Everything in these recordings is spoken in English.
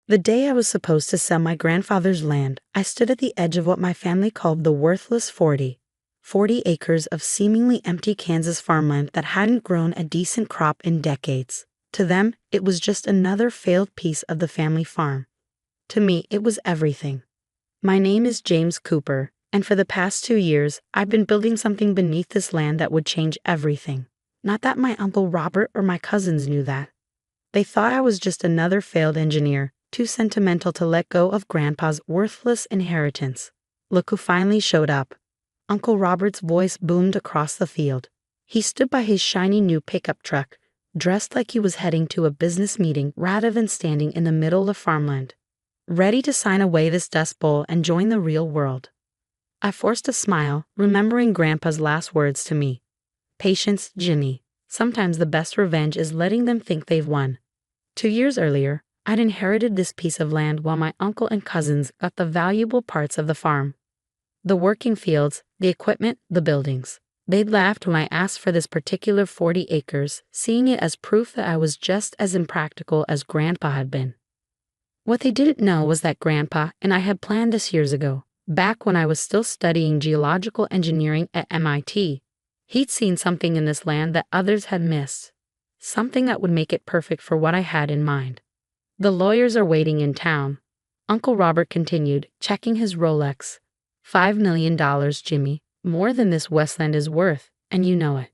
The day I was supposed to sell my grandfather's land, I stood at the edge of what my family called the worthless 40 acres of seemingly empty Kansas farmland that hadn't grown a decent crop in decades. To them, it was just another failed piece of the family farm. To me, it was everything. My name is James Cooper, and for the past 2 years, I've been building something beneath this land that would change everything. Not that my Uncle Robert or my cousins knew that. They thought I was just another failed engineer, too sentimental to let go of Grandpa's worthless inheritance. Look who finally showed up. Uncle Robert's voice boomed across the field. He stood by his shiny new pickup truck, dressed like he was heading to a business meeting rather than standing in the middle of farmland, ready to sign away this dust bowl and join the real world. I forced a smile, remembering Grandpa's last words to me. Patience, Jimmy. Sometimes the best revenge is letting them think they've won. 2 years earlier, I'd inherited this piece of land while my uncle and cousins got the valuable parts of the farm. The working fields, the equipment, the buildings. They'd laughed when I asked for this particular 40 acres, seeing it as proof that I was just as impractical as Grandpa had been. What they didn't know was that Grandpa and I had planned this years ago, back when I was still studying geological engineering at MIT. He'd seen something in this land that others had missed, something that would make it perfect for what I had in mind. The lawyers are waiting in town, Uncle Robert continued, checking his Rolex. $5 million, Jimmy, more than this Westland is worth, and you know it.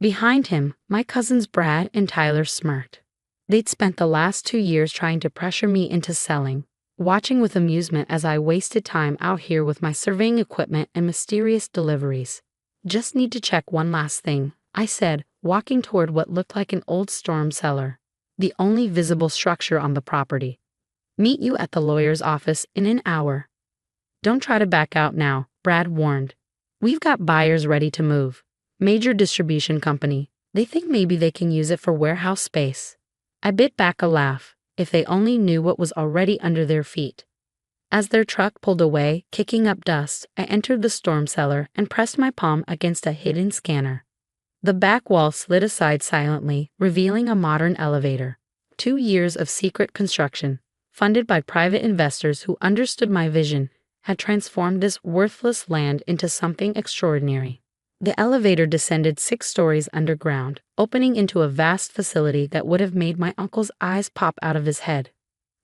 Behind him, my cousins Brad and Tyler smirked. They'd spent the last 2 years trying to pressure me into selling, watching with amusement as I wasted time out here with my surveying equipment and mysterious deliveries. Just need to check one last thing, I said, walking toward what looked like an old storm cellar, the only visible structure on the property. Meet you at the lawyer's office in an hour. Don't try to back out now, Brad warned. We've got buyers ready to move. Major distribution company. They think maybe they can use it for warehouse space. I bit back a laugh, if they only knew what was already under their feet. As their truck pulled away, kicking up dust, I entered the storm cellar and pressed my palm against a hidden scanner. The back wall slid aside silently, revealing a modern elevator. 2 years of secret construction, funded by private investors who understood my vision, had transformed this worthless land into something extraordinary. The elevator descended 6 stories underground, opening into a vast facility that would have made my uncle's eyes pop out of his head.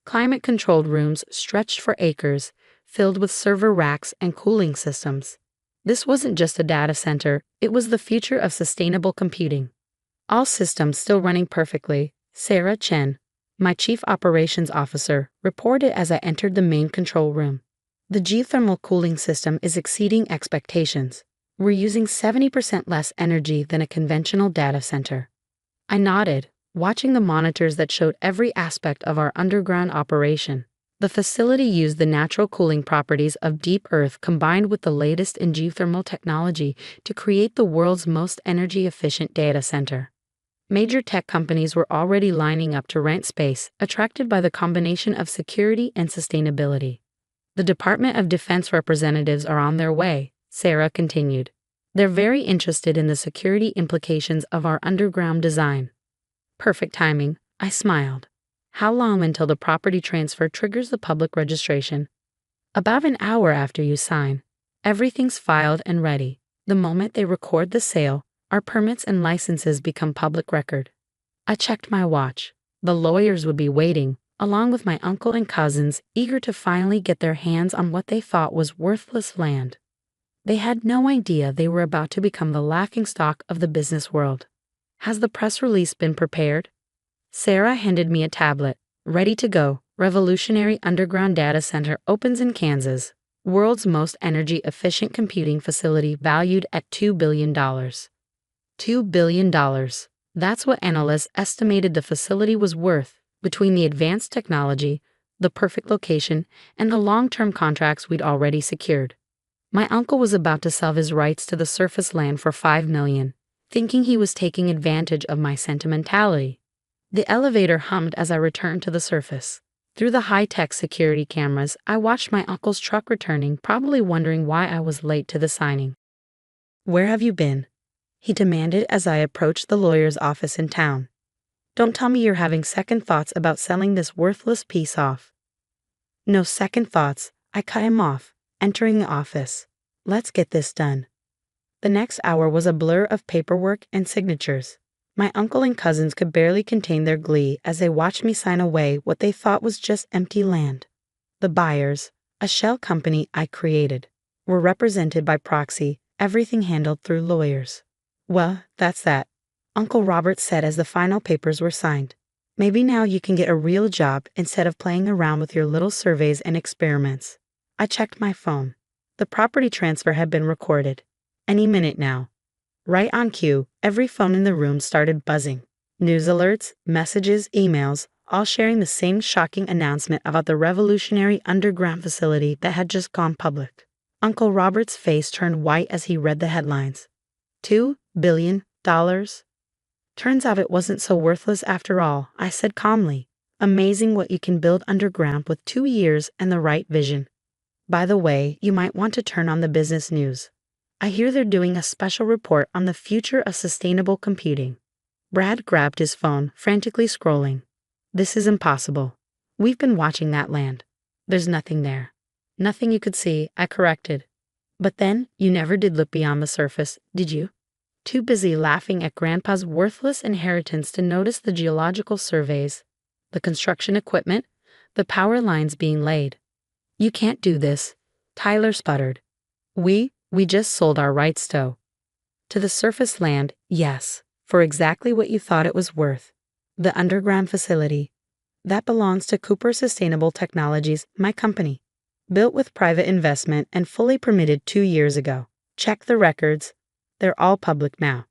Climate-controlled rooms stretched for acres, filled with server racks and cooling systems. This wasn't just a data center, it was the future of sustainable computing. All systems still running perfectly. Sarah Chen, my chief operations officer, reported as I entered the main control room. The geothermal cooling system is exceeding expectations. We're using 70% less energy than a conventional data center. I nodded, watching the monitors that showed every aspect of our underground operation. The facility used the natural cooling properties of deep earth combined with the latest in geothermal technology to create the world's most energy-efficient data center. Major tech companies were already lining up to rent space, attracted by the combination of security and sustainability. The Department of Defense representatives are on their way, Sarah continued. They're very interested in the security implications of our underground design. Perfect timing, I smiled. How long until the property transfer triggers the public registration? About an hour after you sign. Everything's filed and ready. The moment they record the sale, our permits and licenses become public record. I checked my watch. The lawyers would be waiting, along with my uncle and cousins, eager to finally get their hands on what they thought was worthless land. They had no idea they were about to become the laughingstock of the business world. Has the press release been prepared? Sarah handed me a tablet. Ready to go. Revolutionary underground data center opens in Kansas. World's most energy-efficient computing facility valued at $2 billion. $2 billion. That's what analysts estimated the facility was worth, between the advanced technology, the perfect location, and the long-term contracts we'd already secured. My uncle was about to sell his rights to the surface land for $5 million, thinking he was taking advantage of my sentimentality. The elevator hummed as I returned to the surface. Through the high-tech security cameras, I watched my uncle's truck returning, probably wondering why I was late to the signing. "Where have you been?" he demanded as I approached the lawyer's office in town. "Don't tell me you're having second thoughts about selling this worthless piece off." No second thoughts, I cut him off, entering the office. Let's get this done. The next hour was a blur of paperwork and signatures. My uncle and cousins could barely contain their glee as they watched me sign away what they thought was just empty land. The buyers, a shell company I created, were represented by proxy, everything handled through lawyers. Well, that's that, Uncle Robert said as the final papers were signed. Maybe now you can get a real job instead of playing around with your little surveys and experiments. I checked my phone. The property transfer had been recorded. Any minute now. Right on cue, every phone in the room started buzzing. News alerts, messages, emails, all sharing the same shocking announcement about the revolutionary underground facility that had just gone public. Uncle Robert's face turned white as he read the headlines. $2 billion? Turns out it wasn't so worthless after all, I said calmly. Amazing what you can build underground with 2 years and the right vision. By the way, you might want to turn on the business news. I hear they're doing a special report on the future of sustainable computing. Brad grabbed his phone, frantically scrolling. This is impossible. We've been watching that land. There's nothing there. Nothing you could see, I corrected. But then, you never did look beyond the surface, did you? Too busy laughing at Grandpa's worthless inheritance to notice the geological surveys, the construction equipment, the power lines being laid. You can't do this, Tyler sputtered. We just sold our rights to the surface land, yes, for exactly what you thought it was worth. The underground facility. That belongs to Cooper Sustainable Technologies, my company. Built with private investment and fully permitted 2 years ago. Check the records. They're all public now.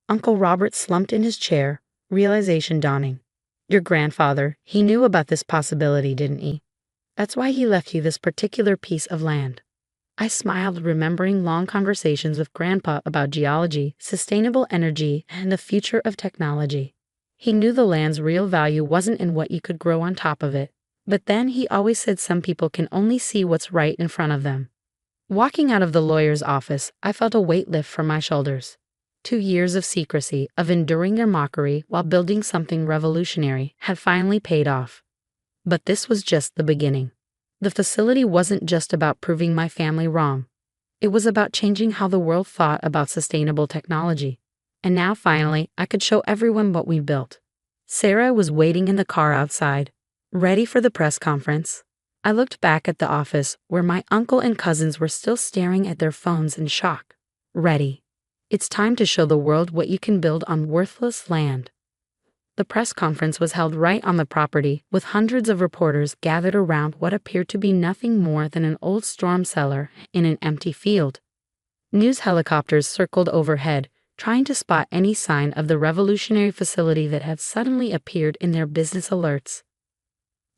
Uncle Robert slumped in his chair, realization dawning. Your grandfather, he knew about this possibility, didn't he? That's why he left you this particular piece of land. I smiled, remembering long conversations with Grandpa about geology, sustainable energy, and the future of technology. He knew the land's real value wasn't in what you could grow on top of it. But then he always said some people can only see what's right in front of them. Walking out of the lawyer's office, I felt a weight lift from my shoulders. 2 years of secrecy, of enduring their mockery while building something revolutionary, had finally paid off. But this was just the beginning. The facility wasn't just about proving my family wrong. It was about changing how the world thought about sustainable technology. And now finally, I could show everyone what we built. Sarah was waiting in the car outside, ready for the press conference. I looked back at the office where my uncle and cousins were still staring at their phones in shock. Ready. It's time to show the world what you can build on worthless land. The press conference was held right on the property, with hundreds of reporters gathered around what appeared to be nothing more than an old storm cellar in an empty field. News helicopters circled overhead, trying to spot any sign of the revolutionary facility that had suddenly appeared in their business alerts.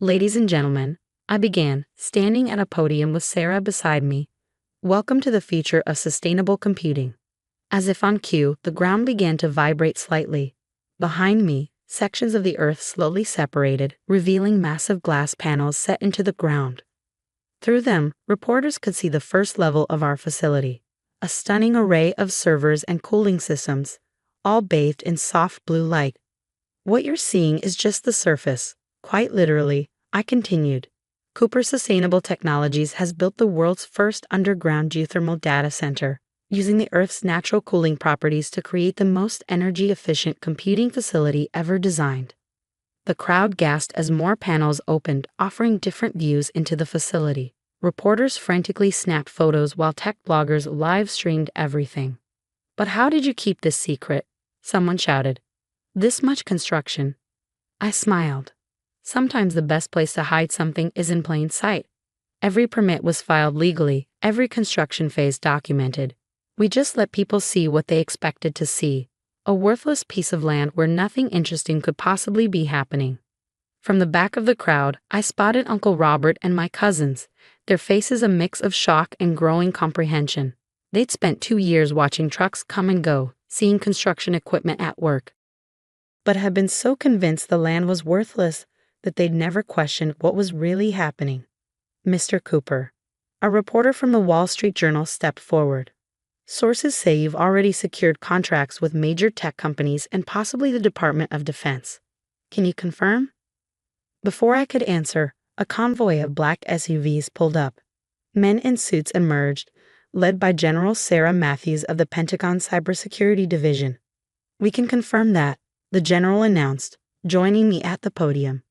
Ladies and gentlemen, I began, standing at a podium with Sarah beside me. Welcome to the future of sustainable computing. As if on cue, the ground began to vibrate slightly. Behind me, sections of the earth slowly separated, revealing massive glass panels set into the ground. Through them, reporters could see the first level of our facility, a stunning array of servers and cooling systems, all bathed in soft blue light. What you're seeing is just the surface. Quite literally, I continued. Cooper Sustainable Technologies has built the world's first underground geothermal data center, using the Earth's natural cooling properties to create the most energy-efficient computing facility ever designed. The crowd gasped as more panels opened, offering different views into the facility. Reporters frantically snapped photos while tech bloggers live-streamed everything. But how did you keep this secret? Someone shouted. This much construction. I smiled. Sometimes the best place to hide something is in plain sight. Every permit was filed legally, every construction phase documented. We just let people see what they expected to see, a worthless piece of land where nothing interesting could possibly be happening. From the back of the crowd, I spotted Uncle Robert and my cousins, their faces a mix of shock and growing comprehension. They'd spent 2 years watching trucks come and go, seeing construction equipment at work, but had been so convinced the land was worthless that they'd never questioned what was really happening. Mr. Cooper, a reporter from the Wall Street Journal, stepped forward. Sources say you've already secured contracts with major tech companies and possibly the Department of Defense. Can you confirm? Before I could answer, A convoy of black SUVs pulled up. Men in suits emerged, led by General Sarah Matthews of the Pentagon Cybersecurity Division. "We can confirm that," the general announced, joining me at the podium.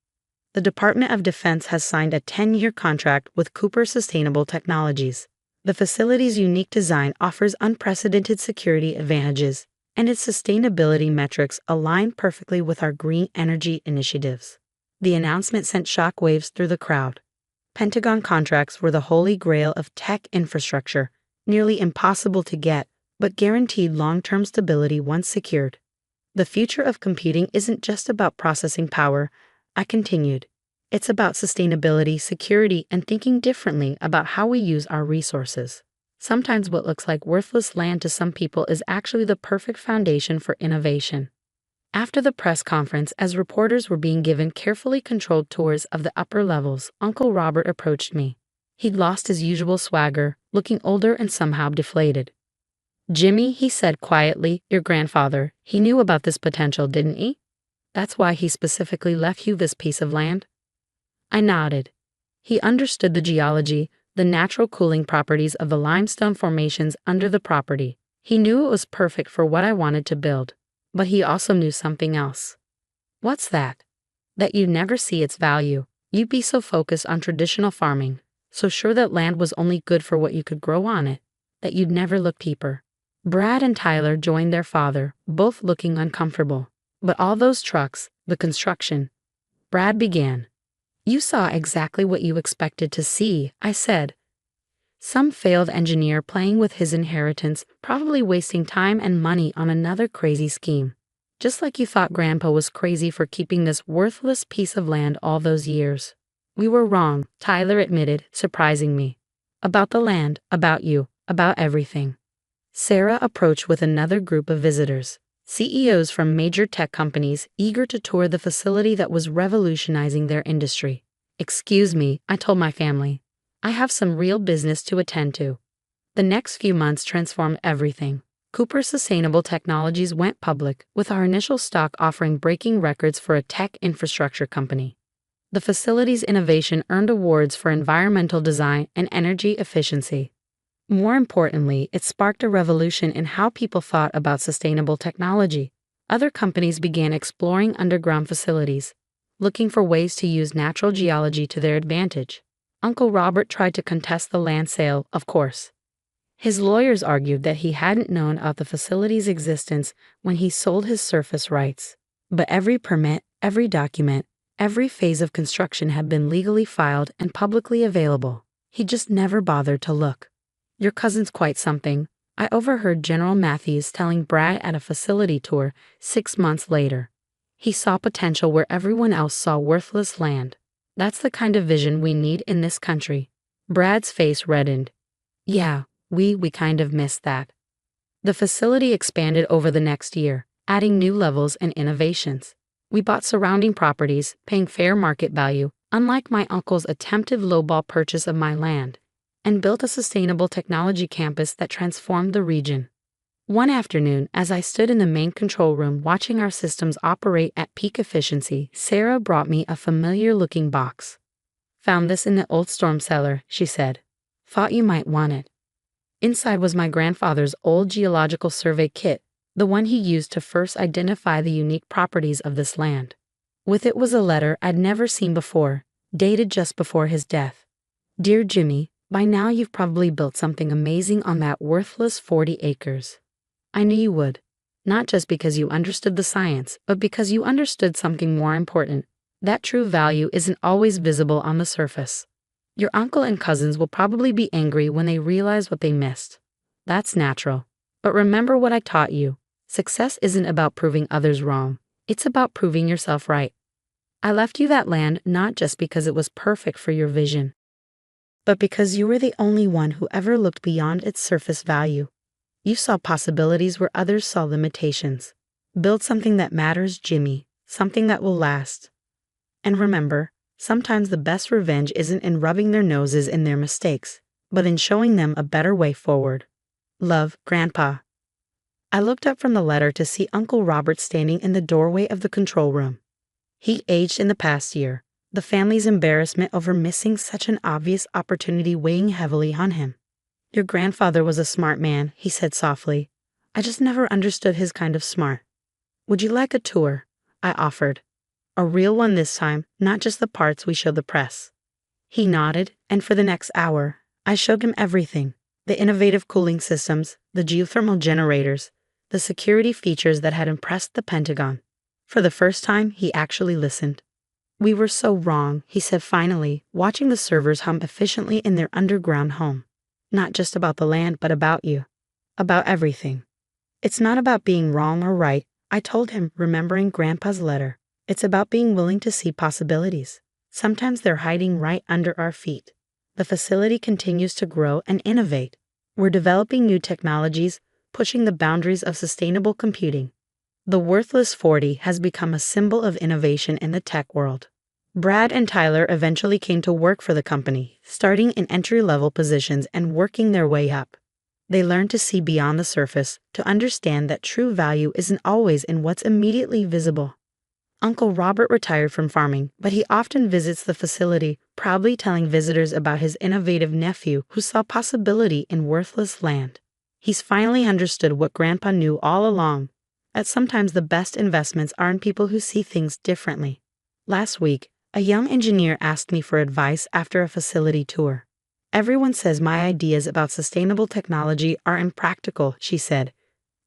"The Department of Defense has signed a 10-year contract with Cooper Sustainable Technologies. The facility's unique design offers unprecedented security advantages, and its sustainability metrics align perfectly with our green energy initiatives." The announcement sent shockwaves through the crowd. Pentagon contracts were the holy grail of tech infrastructure, nearly impossible to get, but guaranteed long-term stability once secured. "The future of computing isn't just about processing power," I continued. "It's about sustainability, security, and thinking differently about how we use our resources. Sometimes what looks like worthless land to some people is actually the perfect foundation for innovation." After the press conference, as reporters were being given carefully controlled tours of the upper levels, Uncle Robert approached me. He'd lost his usual swagger, looking older and somehow deflated. "Jimmy," he said quietly, "your grandfather, he knew about this potential, didn't he? That's why he specifically left you this piece of land?" I nodded. He understood the geology, the natural cooling properties of the limestone formations under the property. He knew it was perfect for what I wanted to build. But he also knew something else. "What's that?" "That you'd never see its value. You'd be so focused on traditional farming, so sure that land was only good for what you could grow on it, that you'd never look deeper." Brad and Tyler joined their father, both looking uncomfortable. "But all those trucks, the construction." Brad began. "You saw exactly what you expected to see," I said. "Some failed engineer playing with his inheritance, probably wasting time and money on another crazy scheme. Just like you thought Grandpa was crazy for keeping this worthless piece of land all those years." "We were wrong," Tyler admitted, surprising me. "About the land, about you, about everything." Sarah approached with another group of visitors, CEOs from major tech companies eager to tour the facility that was revolutionizing their industry. "Excuse me," I told my family. "I have some real business to attend to." The next few months transformed everything. Cooper Sustainable Technologies went public, with our initial stock offering breaking records for a tech infrastructure company. The facility's innovation earned awards for environmental design and energy efficiency. More importantly, it sparked a revolution in how people thought about sustainable technology. Other companies began exploring underground facilities, looking for ways to use natural geology to their advantage. Uncle Robert tried to contest the land sale, of course. His lawyers argued that he hadn't known of the facility's existence when he sold his surface rights. But every permit, every document, every phase of construction had been legally filed and publicly available. He just never bothered to look. "Your cousin's quite something," I overheard General Matthews telling Brad at a facility tour 6 months later. "He saw potential where everyone else saw worthless land. That's the kind of vision we need in this country." Brad's face reddened. "Yeah, we kind of missed that." The facility expanded over the next year, adding new levels and innovations. We bought surrounding properties, paying fair market value, unlike my uncle's attempted lowball purchase of my land, and built a sustainable technology campus that transformed the region. One afternoon, as I stood in the main control room watching our systems operate at peak efficiency, Sarah brought me a familiar-looking box. "Found this in the old storm cellar," she said. "Thought you might want it." Inside was my grandfather's old geological survey kit, the one he used to first identify the unique properties of this land. With it was a letter I'd never seen before, dated just before his death. "Dear Jimmy, by now you've probably built something amazing on that worthless 40 acres. I knew you would. Not just because you understood the science, but because you understood something more important. That true value isn't always visible on the surface. Your uncle and cousins will probably be angry when they realize what they missed. That's natural. But remember what I taught you. Success isn't about proving others wrong. It's about proving yourself right. I left you that land not just because it was perfect for your vision, but because you were the only one who ever looked beyond its surface value. You saw possibilities where others saw limitations. Build something that matters, Jimmy, something that will last. And remember, sometimes the best revenge isn't in rubbing their noses in their mistakes, but in showing them a better way forward. Love, Grandpa." I looked up from the letter to see Uncle Robert standing in the doorway of the control room. He'd aged in the past year, the family's embarrassment over missing such an obvious opportunity weighing heavily on him. Your grandfather was a smart man, he said softly. I just never understood his kind of smart. Would you like a tour? I offered. A real one this time, not just the parts we show the press. He nodded, and for the next hour, I showed him everything. The innovative cooling systems, the geothermal generators, the security features that had impressed the Pentagon. For the first time, he actually listened. We were so wrong, he said finally, watching the servers hum efficiently in their underground home. Not just about the land, but about you. About everything. It's not about being wrong or right, I told him, remembering Grandpa's letter. It's about being willing to see possibilities. Sometimes they're hiding right under our feet. The facility continues to grow and innovate. We're developing new technologies, pushing the boundaries of sustainable computing. The Worthless 40 has become a symbol of innovation in the tech world. Brad and Tyler eventually came to work for the company, starting in entry-level positions and working their way up. They learned to see beyond the surface, to understand that true value isn't always in what's immediately visible. Uncle Robert retired from farming, but he often visits the facility, proudly telling visitors about his innovative nephew who saw possibility in worthless land. He's finally understood what Grandpa knew all along, that sometimes the best investments are in people who see things differently. Last week, a young engineer asked me for advice after a facility tour. Everyone says my ideas about sustainable technology are impractical, she said.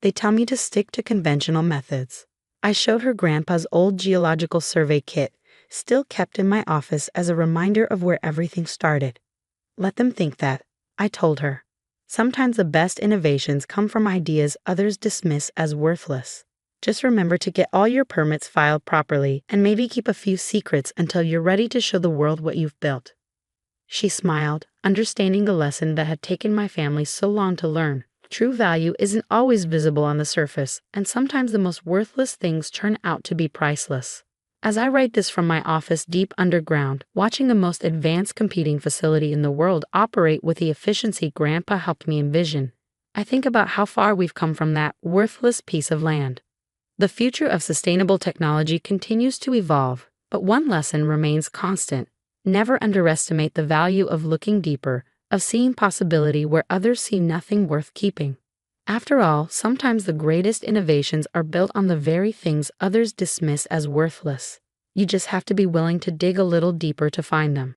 They tell me to stick to conventional methods. I showed her Grandpa's old geological survey kit, still kept in my office as a reminder of where everything started. Let them think that, I told her. Sometimes the best innovations come from ideas others dismiss as worthless. Just remember to get all your permits filed properly and maybe keep a few secrets until you're ready to show the world what you've built. She smiled, understanding the lesson that had taken my family so long to learn. True value isn't always visible on the surface, and sometimes the most worthless things turn out to be priceless. As I write this from my office deep underground, watching the most advanced computing facility in the world operate with the efficiency Grandpa helped me envision, I think about how far we've come from that worthless piece of land. The future of sustainable technology continues to evolve, but one lesson remains constant. Never underestimate the value of looking deeper, of seeing possibility where others see nothing worth keeping. After all, sometimes the greatest innovations are built on the very things others dismiss as worthless. You just have to be willing to dig a little deeper to find them.